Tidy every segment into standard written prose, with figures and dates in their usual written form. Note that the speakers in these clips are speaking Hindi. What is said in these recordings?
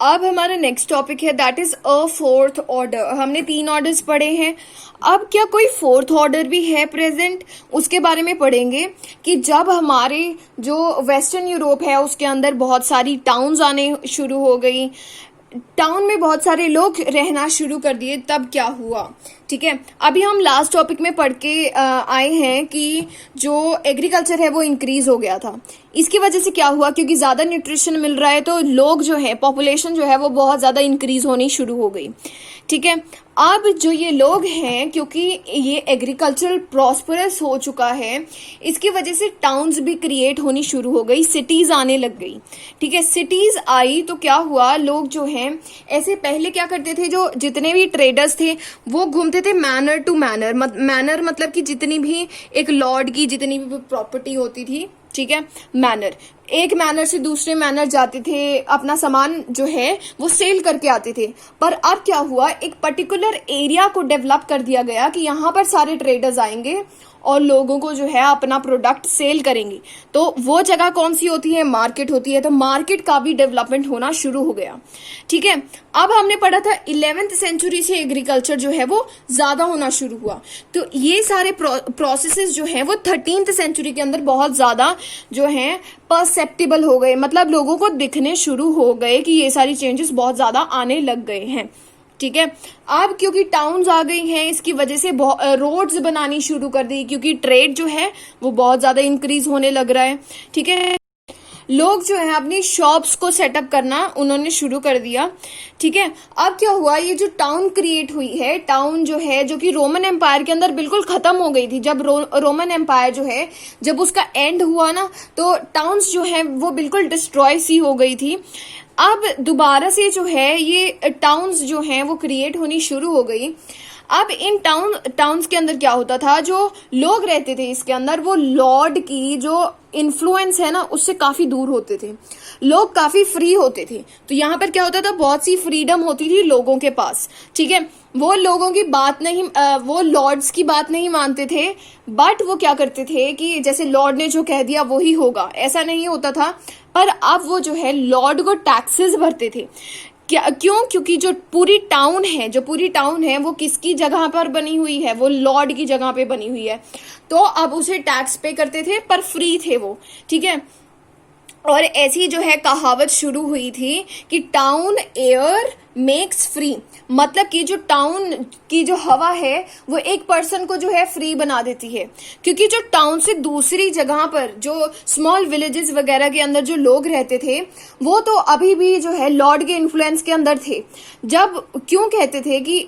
अब हमारा नेक्स्ट टॉपिक है that is a fourth order. हमने 3 ऑर्डर्स पढ़े हैं। अब क्या कोई फोर्थ ऑर्डर भी है प्रेजेंट, उसके बारे में पढ़ेंगे कि जब हमारे जो वेस्टर्न यूरोप है उसके अंदर बहुत सारी टाउन्स आने शुरू हो गई, टाउन में बहुत सारे लोग रहना शुरू कर दिए, तब क्या हुआ। ठीक है, अभी हम लास्ट टॉपिक में पढ़ के आए हैं कि जो एग्रीकल्चर है वो इंक्रीज हो गया था। इसकी वजह से क्या हुआ, क्योंकि ज़्यादा न्यूट्रिशन मिल रहा है तो लोग जो है, पॉपुलेशन जो है वो बहुत ज़्यादा इंक्रीज होनी शुरू हो गई। ठीक है, अब जो ये लोग हैं, क्योंकि ये एग्रीकल्चरल प्रॉस्परस हो चुका है, इसकी वजह से टाउन्स भी क्रिएट होनी शुरू हो गई, सिटीज़ आने लग गई। ठीक है, सिटीज़ आई तो क्या हुआ, लोग जो हैं ऐसे पहले क्या करते थे, जो जितने भी ट्रेडर्स थे वो घूमते थे मैनर टू मैनर। मैनर मतलब कि जितनी भी एक लॉर्ड की जितनी भी प्रॉपर्टी होती थी, ठीक है, मैनर, एक मैनर से दूसरे मैनर जाते थे, अपना सामान जो है वो सेल करके आते थे। पर अब क्या हुआ, एक पर्टिकुलर एरिया को डेवलप कर दिया गया कि यहाँ पर सारे ट्रेडर्स आएंगे और लोगों को जो है अपना प्रोडक्ट सेल करेंगे। तो वो जगह कौन सी होती है, मार्केट होती है। तो मार्केट का भी डेवलपमेंट होना शुरू हो गया। ठीक है, अब हमने पढ़ा था 11th सेंचुरी से एग्रीकल्चर जो है वो ज्यादा होना शुरू हुआ। तो ये सारे प्रोसेसेस जो है वो 13th सेंचुरी के अंदर बहुत ज्यादा जो है परसेप्टिबल हो गए, मतलब लोगों को दिखने शुरू हो गए कि ये सारी चेंजेस बहुत ज्यादा आने लग गए हैं। ठीक है, अब क्योंकि टाउन्स आ गई हैं, इसकी वजह से रोड्स बनानी शुरू कर दी, क्योंकि ट्रेड जो है वो बहुत ज्यादा इंक्रीज होने लग रहा है। ठीक है, लोग जो है अपनी शॉप्स को सेटअप करना उन्होंने शुरू कर दिया। ठीक है, अब क्या हुआ, ये जो टाउन क्रिएट हुई है, टाउन जो है जो कि रोमन एम्पायर के अंदर बिल्कुल खत्म हो गई थी। जब रोमन एम्पायर जो है जब उसका एंड हुआ ना, तो टाउन्स जो है वो बिल्कुल डिस्ट्रॉय सी हो गई थी। अब दोबारा से जो है ये टाउन्स जो हैं वो क्रिएट होनी शुरू हो गई। अब इन टाउन्स के अंदर क्या होता था, जो लोग रहते थे इसके अंदर, वो लॉर्ड की जो इन्फ्लुएंस है ना उससे काफी दूर होते थे, लोग काफी फ्री होते थे। तो यहाँ पर क्या होता था, बहुत सी फ्रीडम होती थी लोगों के पास। ठीक है, वो लोगों की बात नहीं, वो लॉर्ड्स की बात नहीं मानते थे, बट वो क्या करते थे कि जैसे लॉर्ड ने जो कह दिया वही होगा, ऐसा नहीं होता था। पर अब वो जो है लॉर्ड को टैक्सेस भरते थे। क्यों, क्योंकि जो पूरी टाउन है वो किसकी जगह पर बनी हुई है, वो लॉर्ड की जगह पे बनी हुई है। तो अब उसे टैक्स पे करते थे, पर फ्री थे वो। ठीक है, और ऐसी जो है कहावत शुरू हुई थी कि टाउन एयर मेक्स फ्री, मतलब कि जो टाउन की जो हवा है वो एक पर्सन को जो है फ्री बना देती है। क्योंकि जो टाउन से दूसरी जगह पर जो स्मॉल विलेजेस वगैरह के अंदर जो लोग रहते थे वो तो अभी भी जो है लॉर्ड के इन्फ्लुएंस के अंदर थे। जब क्यों कहते थे कि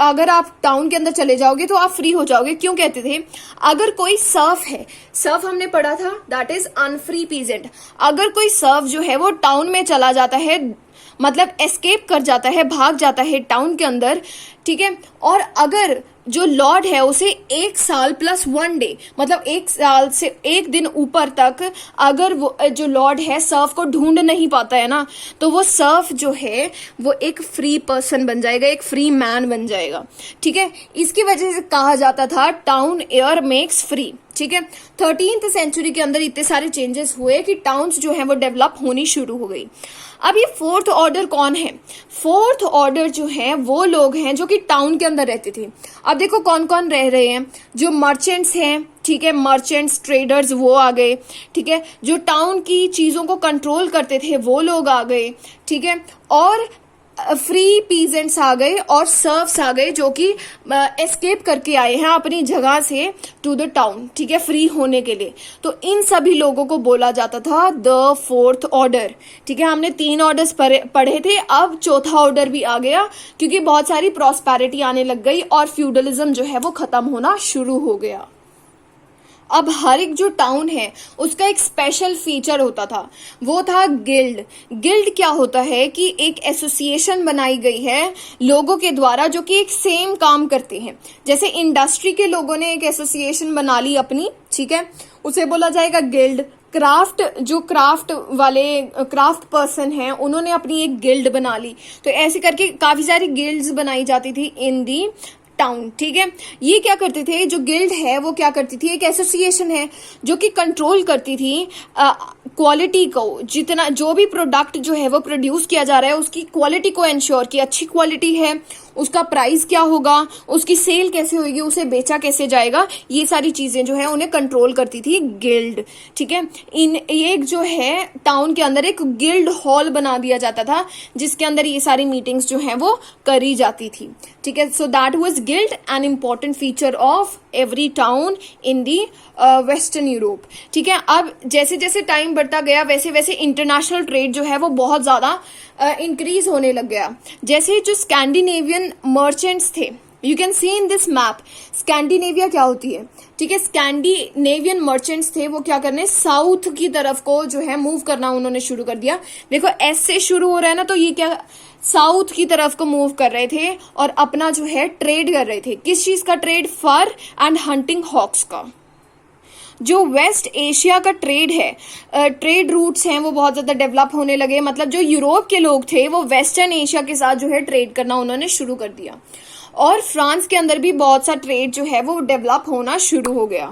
अगर आप टाउन के अंदर चले जाओगे तो आप फ्री हो जाओगे, क्यों कहते थे, अगर कोई सर्फ है, सर्फ हमने पढ़ा था दैट इज अनफ्री पीजेंट, अगर कोई सर्फ जो है वो टाउन में चला जाता है, मतलब एस्केप कर जाता है, भाग जाता है टाउन के अंदर। ठीक है, और अगर जो लॉर्ड है उसे 1 साल प्लस 1 डे, मतलब 1 साल से 1 दिन ऊपर तक अगर वो जो लॉर्ड है सर्फ को ढूंढ नहीं पाता है ना, तो वो सर्फ जो है वो एक फ्री पर्सन बन जाएगा, एक फ्री मैन बन जाएगा। ठीक है, इसकी वजह से कहा जाता था टाउन एयर मेक्स फ्री। ठीक है, 13th सेंचुरी के अंदर इतने सारे चेंजेस हुए कि टाउन्स जो है वो डेवलप होनी शुरू हो गई। अब ये फोर्थ ऑर्डर कौन है, फोर्थ ऑर्डर जो है वो लोग हैं जो कि टाउन के अंदर रहते थे। अब देखो कौन कौन रह रहे हैं, जो मर्चेंट्स हैं, ठीक है, मर्चेंट्स ट्रेडर्स वो आ गए। ठीक है, जो टाउन की चीजों को कंट्रोल करते थे वो लोग आ गए। ठीक है, और फ्री पीजेंट्स आ गए और सर्व्स आ गए जो कि एस्केप करके आए हैं अपनी जगह से टू द टाउन। ठीक है, फ्री होने के लिए। तो इन सभी लोगों को बोला जाता था द फोर्थ ऑर्डर। ठीक है, हमने 3 ऑर्डर्स पढ़े थे, अब चौथा ऑर्डर भी आ गया क्योंकि बहुत सारी प्रॉस्पेरिटी आने लग गई और फ्यूडलिज्म जो है वो खत्म होना शुरू हो गया। अब हर एक जो टाउन है उसका एक स्पेशल फीचर होता था, वो था गिल्ड। गिल्ड क्या होता है कि एक एसोसिएशन बनाई गई है लोगों के द्वारा जो कि एक सेम काम करते हैं। जैसे इंडस्ट्री के लोगों ने एक एसोसिएशन बना ली अपनी, ठीक है, उसे बोला जाएगा गिल्ड। क्राफ्ट पर्सन हैं उन्होंने अपनी एक गिल्ड बना ली। तो ऐसे करके काफी सारी गिल्ड्स बनाई जाती थी इन दी टाउन, ठीक है। ये क्या करते थे, जो गिल्ड है वो क्या करती थी, एक एसोसिएशन है जो कि कंट्रोल करती थी क्वालिटी को, जितना जो भी प्रोडक्ट जो है वो प्रोड्यूस किया जा रहा है उसकी क्वालिटी को इंश्योर की अच्छी क्वालिटी है, उसका प्राइस क्या होगा, उसकी सेल कैसे होगी, उसे बेचा कैसे जाएगा, ये सारी चीजें जो है उन्हें कंट्रोल करती थी गिल्ड, ठीक है। इन एक जो है टाउन के अंदर एक गिल्ड हॉल बना दिया जाता था जिसके अंदर ये सारी मीटिंग्स जो है वो करी जाती थी, ठीक है। So that was guild, an important feature of every town in the western Europe, ठीक है। अब जैसे जैसे टाइम बढ़ता गया वैसे वैसे इंटरनेशनल ट्रेड जो है वो बहुत ज्यादा इंक्रीज होने लग गया। जैसे जो स्कैंडिनेवियन मर्चेंट्स थे, you can see in this map Scandinavia क्या होती है, ठीक है। स्कैंडिनेवियन मर्चेंट्स थे, वो क्या करने, साउथ की तरफ को जो है मूव करना उन्होंने शुरू कर दिया। देखो एस से शुरू हो रहा है ना, तो ये क्या साउथ की तरफ को मूव कर रहे थे और अपना जो है ट्रेड कर रहे थे। किस चीज का trade, fur and hunting hawks का। जो वेस्ट एशिया का ट्रेड है, ट्रेड रूट्स हैं वो बहुत ज्यादा डेवलप होने लगे। मतलब जो यूरोप के लोग थे वो वेस्टर्न एशिया के साथ जो है ट्रेड करना उन्होंने शुरू कर दिया, और फ्रांस के अंदर भी बहुत सा ट्रेड जो है वो डेवलप होना शुरू हो गया।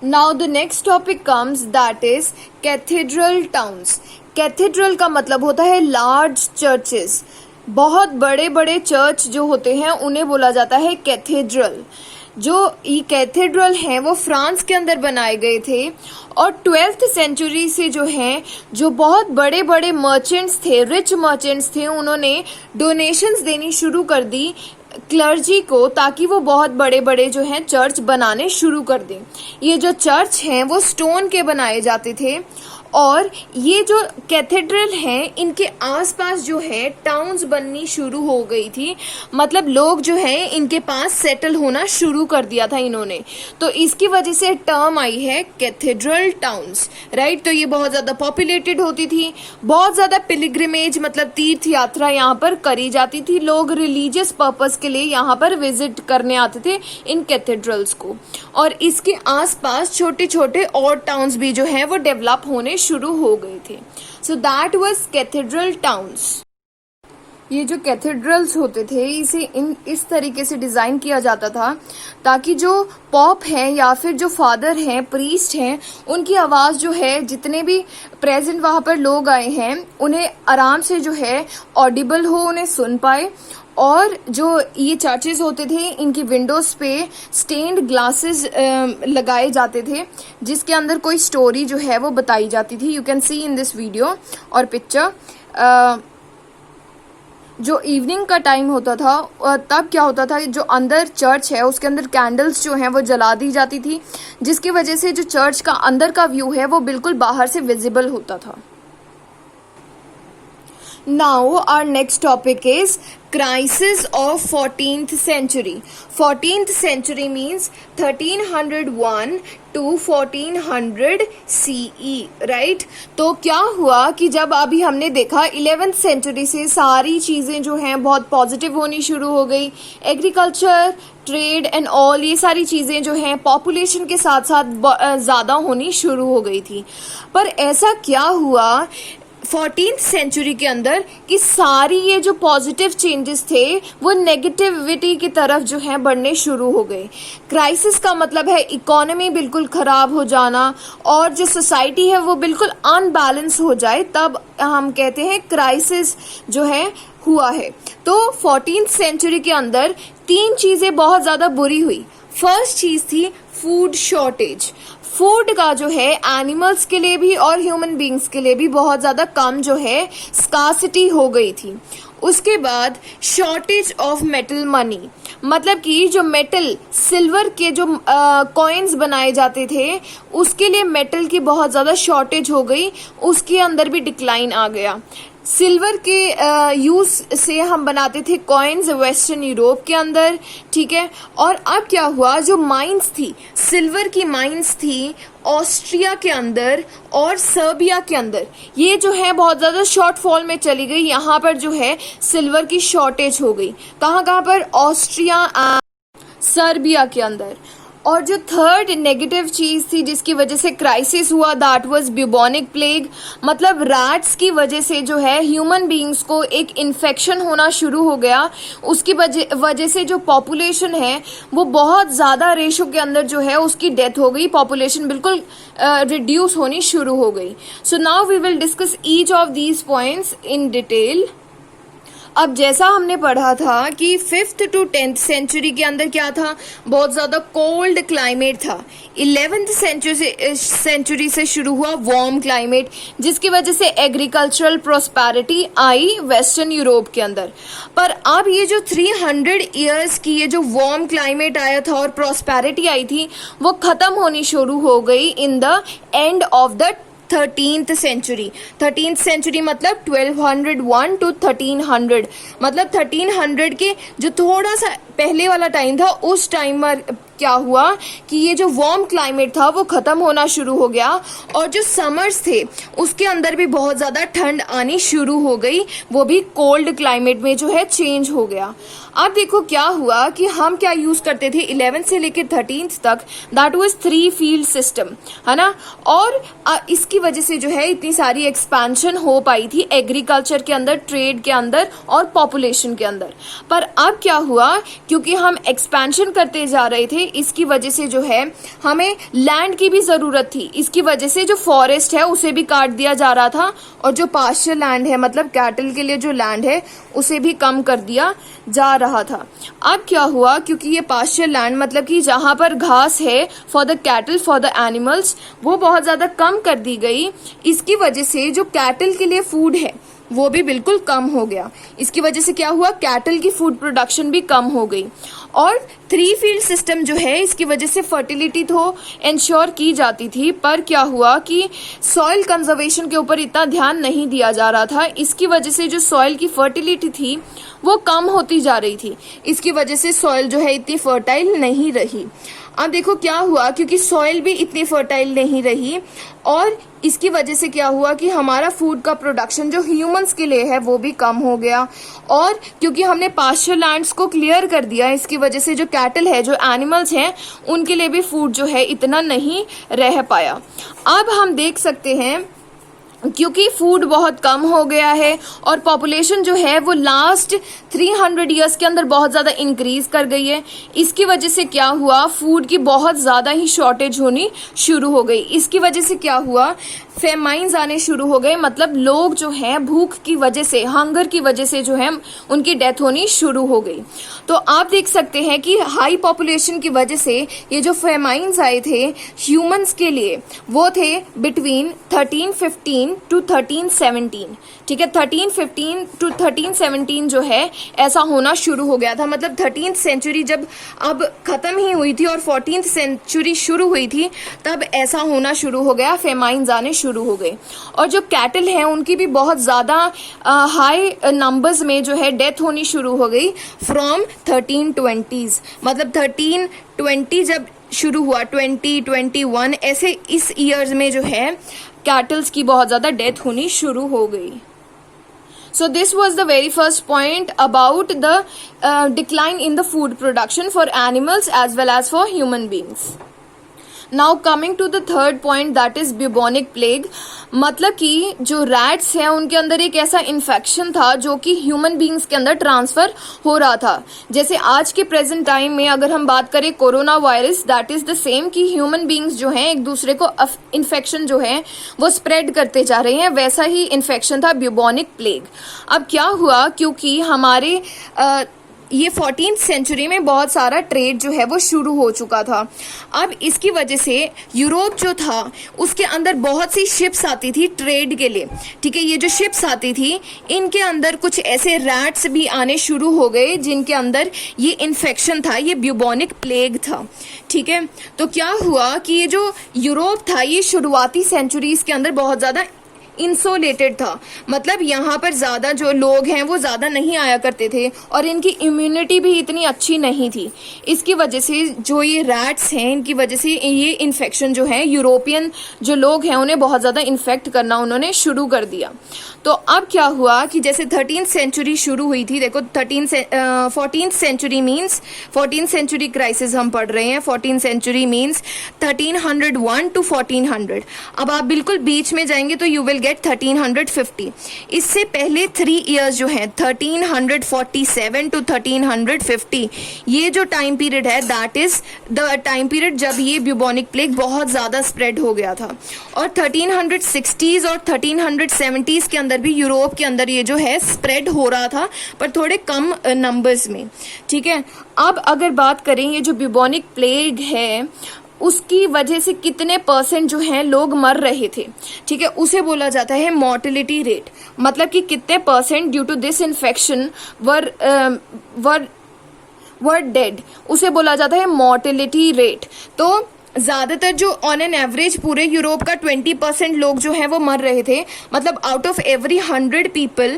Now the next topic comes, that is cathedral towns. Cathedral का मतलब होता है लार्ज चर्चेस। बहुत बड़े बड़े चर्च जो होते हैं उन्हें बोला जाता है कैथेड्रल। जो ये कैथेड्रल हैं वो फ्रांस के अंदर बनाए गए थे, और 12th सेंचुरी से जो हैं, जो बहुत बड़े बड़े मर्चेंट्स थे, रिच मर्चेंट्स थे, उन्होंने डोनेशंस देनी शुरू कर दी क्लर्जी को, ताकि वो बहुत बड़े बड़े जो हैं चर्च बनाने शुरू कर दें। ये जो चर्च हैं वो स्टोन के बनाए जाते थे, और ये जो कैथेड्रल हैं इनके आसपास जो है टाउन्स बननी शुरू हो गई थी। मतलब लोग जो हैं इनके पास सेटल होना शुरू कर दिया था इन्होंने, तो इसकी वजह से टर्म आई है कैथेड्रल टाउन्स, राइट। तो ये बहुत ज्यादा पॉपुलेटेड होती थी, बहुत ज्यादा पिलग्रिमेज मतलब तीर्थ यात्रा यहाँ पर करी जाती थी। लोग रिलीजियस पर्पस के लिए यहाँ पर विजिट करने आते थे इन कैथेड्रल्स को, और इसके आसपास छोटे छोटे और टाउन्स भी जो है वो डेवलप होने शुरू हो गए थे। So that was cathedral towns. ये जो कैथेड्रल्स होते थे इसे इस तरीके से डिजाइन किया जाता था ताकि जो पॉप हैं या फिर जो फादर हैं, प्रीस्ट हैं, उनकी आवाज जो है, जितने भी प्रेजेंट वहां पर लोग आए हैं उन्हें आराम से जो है ऑडिबल हो, उन्हें सुन पाए। और जो ये चर्चेस होते थे इनकी विंडोज पे स्टेन्ड ग्लासेस लगाए जाते थे जिसके अंदर कोई स्टोरी जो है वो बताई जाती थी। You can see in this video और पिक्चर। जो इवनिंग का टाइम होता था तब क्या होता था, जो अंदर चर्च है उसके अंदर कैंडल्स जो हैं वो जला दी जाती थी, जिसकी वजह से जो चर्च का अंदर का व्यू है वो बिल्कुल बाहर से विजिबल होता था। Now our next topic is crisis of 14th century. 14th century means 1301 to 1400 CE, right? तो क्या हुआ कि जब अभी हमने देखा 11th सेंचुरी से सारी चीजें जो हैं बहुत पॉजिटिव होनी शुरू हो गई। एग्रीकल्चर, ट्रेड एंड ऑल, ये सारी चीजें जो हैं पॉपुलेशन के साथ साथ ज्यादा होनी शुरू हो गई थी। पर ऐसा क्या हुआ 14th सेंचुरी के अंदर कि सारी ये जो पॉजिटिव चेंजेस थे वो नेगेटिविटी की तरफ जो है बढ़ने शुरू हो गए। क्राइसिस का मतलब है इकोनॉमी बिल्कुल खराब हो जाना, और जो सोसाइटी है वो बिल्कुल अनबैलेंस हो जाए, तब हम कहते हैं क्राइसिस जो है हुआ है। तो 14th सेंचुरी के अंदर 3 चीजें बहुत ज्यादा बुरी हुई। फर्स्ट चीज थी फूड शॉर्टेज। फूड का जो है एनिमल्स के लिए भी और ह्यूमन बींग्स के लिए भी बहुत ज्यादा कम जो है स्कार्सिटी हो गई थी। उसके बाद शॉर्टेज ऑफ मेटल मनी, मतलब कि जो मेटल सिल्वर के जो कॉइन्स बनाए जाते थे उसके लिए मेटल की बहुत ज्यादा शॉर्टेज हो गई, उसके अंदर भी डिक्लाइन आ गया। सिल्वर के यूज से हम बनाते थे कॉइन्स वेस्टर्न यूरोप के अंदर, ठीक है। और अब क्या हुआ, जो माइंस थी, सिल्वर की माइंस थी ऑस्ट्रिया के अंदर और सर्बिया के अंदर, ये जो है बहुत ज्यादा शॉर्टफॉल में चली गई। यहाँ पर जो है सिल्वर की शॉर्टेज हो गई। कहाँ पर, ऑस्ट्रिया, सर्बिया के अंदर। और जो थर्ड नेगेटिव चीज थी जिसकी वजह से क्राइसिस हुआ, दैट वाज ब्यूबोनिक प्लेग। मतलब रैट्स की वजह से जो है ह्यूमन बीइंग्स को एक इन्फेक्शन होना शुरू हो गया। उसकी वजह से जो पॉपुलेशन है वो बहुत ज़्यादा रेशो के अंदर जो है उसकी डेथ हो गई, पॉपुलेशन बिल्कुल रिड्यूस होनी शुरू हो गई। So now we will discuss each of these points in detail. अब जैसा हमने पढ़ा था कि 5th to 10th सेंचुरी के अंदर क्या था, बहुत ज़्यादा कोल्ड क्लाइमेट था। 11th सेंचुरी से शुरू हुआ वार्म क्लाइमेट, जिसकी वजह से एग्रीकल्चरल प्रोस्पेरिटी आई वेस्टर्न यूरोप के अंदर। पर अब ये जो 300 ईयर्स की ये जो वार्म क्लाइमेट आया था और प्रोस्पेरिटी आई थी, वो ख़त्म होनी शुरू हो गई in the end of the 13th century. 13th century मतलब 1201 to 1300, मतलब 1300 के जो थोड़ा सा पहले वाला टाइम था, उस टाइम में क्या हुआ कि ये जो वार्म क्लाइमेट था वो ख़त्म होना शुरू हो गया और जो समर्स थे उसके अंदर भी बहुत ज़्यादा ठंड आनी शुरू हो गई, वो भी कोल्ड क्लाइमेट में जो है चेंज हो गया। अब देखो क्या हुआ कि हम क्या यूज़ करते थे 11th से लेकर 13th तक, दैट वाज 3 फील्ड सिस्टम, है ना। और इसकी वजह से जो है इतनी सारी एक्सपेंशन हो पाई थी एग्रीकल्चर के अंदर, ट्रेड के अंदर और पॉपुलेशन के अंदर। पर अब क्या हुआ, क्योंकि हम एक्सपेंशन करते जा रहे थे, इसकी वजह से जो है हमें लैंड की भी ज़रूरत थी। इसकी वजह से जो फॉरेस्ट है उसे भी काट दिया जा रहा था और जो पास्चर लैंड है, मतलब कैटल के लिए जो लैंड है, उसे भी कम कर दिया जा रहा था। अब क्या हुआ, क्योंकि ये पास्चर लैंड मतलब कि जहाँ पर घास है for the cattle, for the animals, वो बहुत ज़्यादा कम कर दी गई। इसकी वजह से जो कैटल के लिए फूड है वो भी बिल्कुल कम हो गया। इसकी वजह से क्या हुआ, कैटल की फूड प्रोडक्शन भी कम हो गई। और 3 फील्ड सिस्टम जो है, इसकी वजह से फर्टिलिटी तो इंश्योर की जाती थी, पर क्या हुआ कि सॉइल कंजर्वेशन के ऊपर इतना ध्यान नहीं दिया जा रहा था। इसकी वजह से जो सॉइल की फर्टिलिटी थी वो कम होती जा रही थी। इसकी वजह से सॉइल जो है इतनी फर्टाइल नहीं रही। अब देखो क्या हुआ, क्योंकि सॉइल भी इतनी फर्टाइल नहीं रही और इसकी वजह से क्या हुआ कि हमारा फूड का प्रोडक्शन जो ह्यूमंस के लिए है वो भी कम हो गया। और क्योंकि हमने पास्चर लैंड्स को क्लियर कर दिया, इसकी वजह से जो कैटल है, जो एनिमल्स हैं, उनके लिए भी फूड जो है इतना नहीं रह पाया। अब हम देख सकते हैं क्योंकि फूड बहुत कम हो गया है और पॉपुलेशन जो है वो लास्ट 300 ईयर्स के अंदर बहुत ज़्यादा इंक्रीज कर गई है। इसकी वजह से क्या हुआ, फूड की बहुत ज़्यादा ही शॉर्टेज होनी शुरू हो गई। इसकी वजह से क्या हुआ, फेमाइन्स आने शुरू हो गए, मतलब लोग जो हैं भूख की वजह से, हंगर की वजह से जो है उनकी डेथ होनी शुरू हो गई। तो आप देख सकते हैं कि हाई पॉपुलेशन की वजह से ये जो फेमाइन्स आए थे ह्यूमंस के लिए, वो थे बिटवीन 1315 to 1317। ठीक है, 1315 to 1317 जो है ऐसा होना शुरू हो गया था। मतलब 13th सेंचुरी जब अब खत्म ही हुई थी और 14th सेंचुरी शुरू हुई थी, तब ऐसा होना शुरू हो गया, फेमाइन्स आने शुरू हो गए। और जो कैटल हैं उनकी भी बहुत ज़्यादा हाई नंबर्स में जो है डेथ होनी शुरू हो गई फ्रॉम 1320s। मतलब 1320 जब शुरू हुआ, 2021 ऐसे इस ईयर्स में जो है कैटल्स की बहुत ज़्यादा डेथ होनी शुरू हो गई। So this was the very first point about the decline in the food production for animals as well as for human beings. Now coming to the third point, that is bubonic plague. मतलब कि जो रैट्स हैं उनके अंदर एक ऐसा इन्फेक्शन था जो कि ह्यूमन बींग्स के अंदर ट्रांसफर हो रहा था। जैसे आज के प्रेजेंट टाइम में अगर हम बात करें corona virus, that is the same कि ह्यूमन बींग्स जो हैं एक दूसरे को इन्फेक्शन जो है वो स्प्रेड करते जा रहे हैं, वैसा ही इन्फेक्शन था ब्यूबोनिक प्लेग। अब क्या हुआ, क्योंकि हमारे ये 14th सेंचुरी में बहुत सारा ट्रेड जो है वो शुरू हो चुका था। अब इसकी वजह से यूरोप जो था उसके अंदर बहुत सी शिप्स आती थी ट्रेड के लिए। ठीक है, ये जो शिप्स आती थी इनके अंदर कुछ ऐसे रैट्स भी आने शुरू हो गए जिनके अंदर ये इन्फेक्शन था, ये ब्यूबोनिक प्लेग था। ठीक है, तो क्या हुआ कि ये जो यूरोप था ये शुरुआती सेंचुरीज के अंदर बहुत ज़्यादा इंसोलेटेड था, मतलब यहाँ पर ज़्यादा जो लोग हैं वो ज़्यादा नहीं आया करते थे और इनकी इम्यूनिटी भी इतनी अच्छी नहीं थी। इसकी वजह से जो ये रैट्स हैं इनकी वजह से ये इन्फेक्शन जो है यूरोपियन जो लोग हैं उन्हें बहुत ज़्यादा इन्फेक्ट करना उन्होंने शुरू कर दिया। तो अब क्या हुआ कि जैसे 13th सेंचुरी शुरू हुई थी, देखो 14th century means 14th century crisis हम पढ़ रहे हैं, 14th सेंचुरी मीन्स 1301 to 1400। अब आप बिल्कुल बीच में जाएंगे तो यू विल गेट 1350। इससे पहले 3 ईयर्स जो हैं 1347 to 1350, ये जो टाइम पीरियड है that is the time period जब ये ब्यूबोनिक प्लेग बहुत ज़्यादा स्प्रेड हो गया था। और 1360s और 1370s के अंदर भी यूरोप के अंदर ये जो है स्प्रेड हो रहा था, पर थोड़े कम नंबर्स में। ठीक है, अब अगर बात करें ये जो ब्यूबोनिक प्लेग है उसकी वजह से कितने % जो हैं लोग मर रहे थे, ठीक है, उसे बोला जाता है मोर्टेलिटी रेट। मतलब कि कितने % due to this infection were dead, उसे बोला जाता है मोर्टेलिटी रेट। तो ज़्यादातर जो ऑन एन एवरेज पूरे यूरोप का 20% लोग जो हैं वो मर रहे थे, मतलब आउट ऑफ एवरी 100 पीपल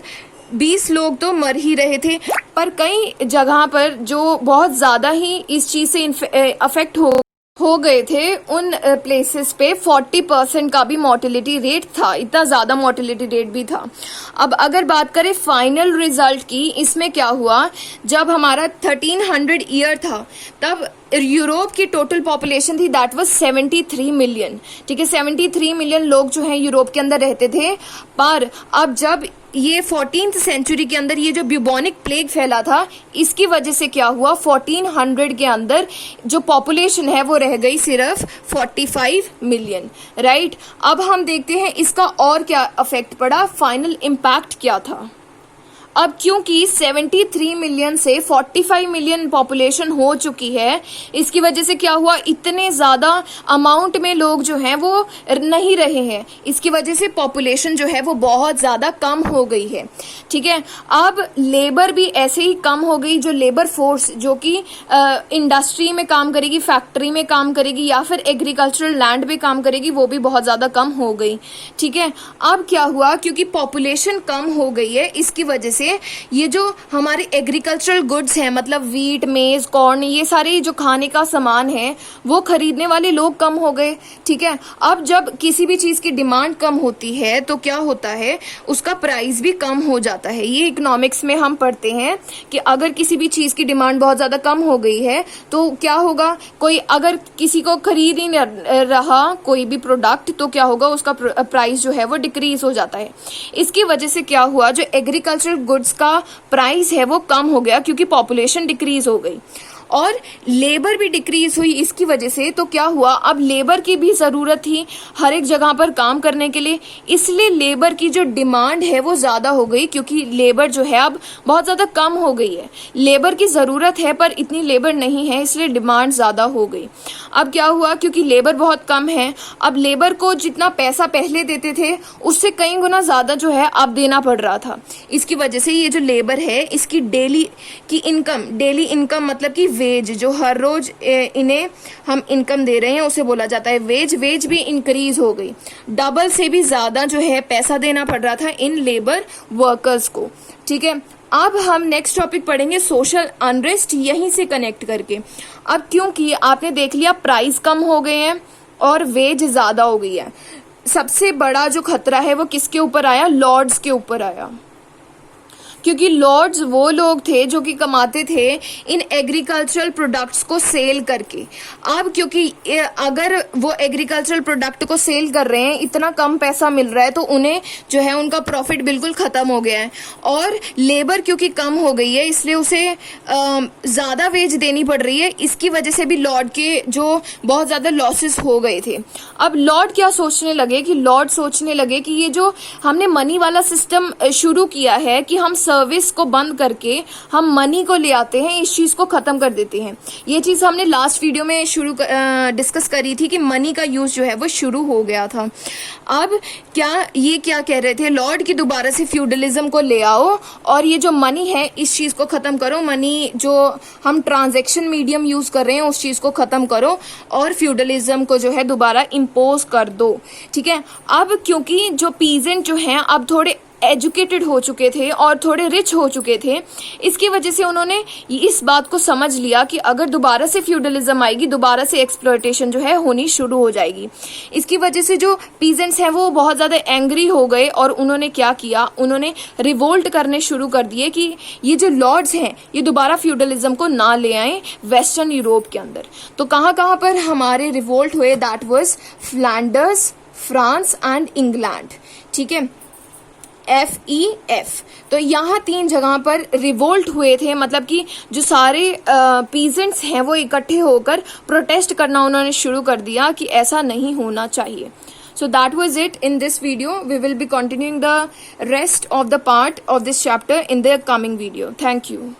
20 लोग तो मर ही रहे थे। पर कई जगह पर जो बहुत ज़्यादा ही इस चीज़ से अफेक्ट हो गए थे उन प्लेसेस पे 40% का भी मोर्टेलिटी रेट था, इतना ज़्यादा मोर्टेलिटी रेट भी था। अब अगर बात करें फाइनल रिजल्ट की, इसमें क्या हुआ, जब हमारा 1300 ईयर था तब यूरोप की टोटल पॉपुलेशन थी दैट वाज 73 मिलियन। ठीक है, 73 मिलियन लोग जो हैं यूरोप के अंदर रहते थे। पर अब जब ये 14th सेंचुरी के अंदर ये जो ब्यूबोनिक प्लेग फैला था, इसकी वजह से क्या हुआ, 1400 के अंदर जो पॉपुलेशन है वो रह गई सिर्फ 45 मिलियन। राइट, अब हम देखते हैं इसका और क्या इफेक्ट पड़ा, फाइनल इम्पैक्ट क्या था। अब क्योंकि 73 मिलियन से 45 मिलियन पॉपुलेशन हो चुकी है, इसकी वजह से क्या हुआ, इतने ज़्यादा अमाउंट में लोग जो हैं वो नहीं रहे हैं, इसकी वजह से पॉपुलेशन जो है वो बहुत ज़्यादा कम हो गई है। ठीक है, अब लेबर भी ऐसे ही कम हो गई, जो लेबर फोर्स जो कि इंडस्ट्री में काम करेगी, फैक्ट्री में काम करेगी या फिर एग्रीकल्चरल लैंड पे काम करेगी, वो भी बहुत ज़्यादा कम हो गई। ठीक है, अब क्या हुआ, क्योंकि पॉपुलेशन कम हो गई है, इसकी वजह से ये जो हमारे एग्रीकल्चरल गुड्स हैं, मतलब वीट, मेज, कॉर्न, ये सारे जो खाने का सामान है वो खरीदने वाले लोग कम हो गए। ठीक है, अब जब किसी भी चीज़ की डिमांड कम होती है तो क्या होता है, उसका प्राइस भी कम हो जाता है। ये इकोनॉमिक्स में हम पढ़ते हैं कि अगर किसी भी चीज़ की डिमांड बहुत ज़्यादा कम हो गई है तो क्या होगा, कोई अगर किसी को खरीद ही नहीं रहा कोई भी प्रोडक्ट, तो क्या होगा, उसका प्राइस जो है वो डिक्रीज हो जाता है। इसकी वजह से क्या हुआ, जो एग्रीकल्चरल गुड्स का प्राइस है वो कम हो गया क्योंकि पॉपुलेशन डिक्रीज हो गई और लेबर भी डिक्रीज हुई इसकी वजह से। तो क्या हुआ, अब लेबर की भी ज़रूरत थी हर एक जगह पर काम करने के लिए, इसलिए लेबर की जो डिमांड है वो ज़्यादा हो गई, क्योंकि लेबर जो है अब बहुत ज़्यादा कम हो गई है। लेबर की ज़रूरत है पर इतनी लेबर नहीं है, इसलिए डिमांड ज़्यादा हो गई। अब क्या हुआ, क्योंकि लेबर बहुत कम है, अब लेबर को जितना पैसा पहले देते थे उससे कई गुना ज़्यादा जो है अब देना पड़ रहा था। इसकी वजह से ये जो लेबर है इसकी डेली इनकम मतलब कि वेज, जो हर रोज इन्हें हम इनकम दे रहे हैं उसे बोला जाता है वेज भी इंक्रीज हो गई। डबल से भी ज़्यादा जो है पैसा देना पड़ रहा था इन लेबर वर्कर्स को। ठीक है, अब हम नेक्स्ट टॉपिक पढ़ेंगे सोशल अनरेस्ट, यहीं से कनेक्ट करके। अब क्योंकि आपने देख लिया प्राइस कम हो गए हैं और वेज ज़्यादा हो गई है, सबसे बड़ा जो खतरा है वो किसके ऊपर आया, लॉर्ड्स के ऊपर आया। क्योंकि लॉर्ड्स वो लोग थे जो कि कमाते थे इन एग्रीकल्चरल प्रोडक्ट्स को सेल करके। अब क्योंकि अगर वो एग्रीकल्चरल प्रोडक्ट को सेल कर रहे हैं, इतना कम पैसा मिल रहा है, तो उन्हें जो है उनका प्रॉफिट बिल्कुल ख़त्म हो गया है। और लेबर क्योंकि कम हो गई है इसलिए उसे ज़्यादा वेज देनी पड़ रही है, इसकी वजह से भी लॉर्ड के जो बहुत ज़्यादा लॉसेस हो गए थे। अब लॉर्ड क्या सोचने लगे कि ये जो हमने मनी वाला सिस्टम शुरू किया है कि हम सर्विस को बंद करके हम मनी को ले आते हैं, इस चीज को खत्म कर देते हैं। ये चीज हमने लास्ट वीडियो में डिस्कस करी थी कि मनी का यूज जो है वो शुरू हो गया था। अब क्या कह रहे थे लॉर्ड की दोबारा से फ्यूडलिज्म को ले आओ और ये जो मनी है इस चीज को खत्म करो, मनी जो हम ट्रांजैक्शन मीडियम यूज कर रहे हैं उस चीज को खत्म करो और फ्यूडलिज्म को जो है दोबारा इम्पोज कर दो। ठीक है, अब क्योंकि जो पीजेंट जो हैं अब थोड़े एजुकेटेड हो चुके थे और थोड़े रिच हो चुके थे, इसकी वजह से उन्होंने इस बात को समझ लिया कि अगर दोबारा से फ्यूडलिज्म आएगी, दोबारा से एक्सप्लॉयटेशन जो है होनी शुरू हो जाएगी। इसकी वजह से जो पीजेंट्स हैं वो बहुत ज़्यादा एंग्री हो गए और उन्होंने क्या किया, उन्होंने रिवोल्ट करने शुरू कर दिए कि ये जो लॉर्ड्स हैं ये दोबारा फ्यूडलिज्म को ना ले आए वेस्टर्न यूरोप के अंदर। तो कहाँ कहाँ पर हमारे रिवोल्ट हुए, that was Flanders, France and England. ठीक है, FEF। तो यहाँ 3 जगह पर रिवोल्ट हुए थे, मतलब कि जो सारे पीजेंट्स हैं वो इकट्ठे होकर प्रोटेस्ट करना उन्होंने शुरू कर दिया कि ऐसा नहीं होना चाहिए। So that was it in this video. We will be continuing the rest of the part of this chapter in the coming video. Thank you.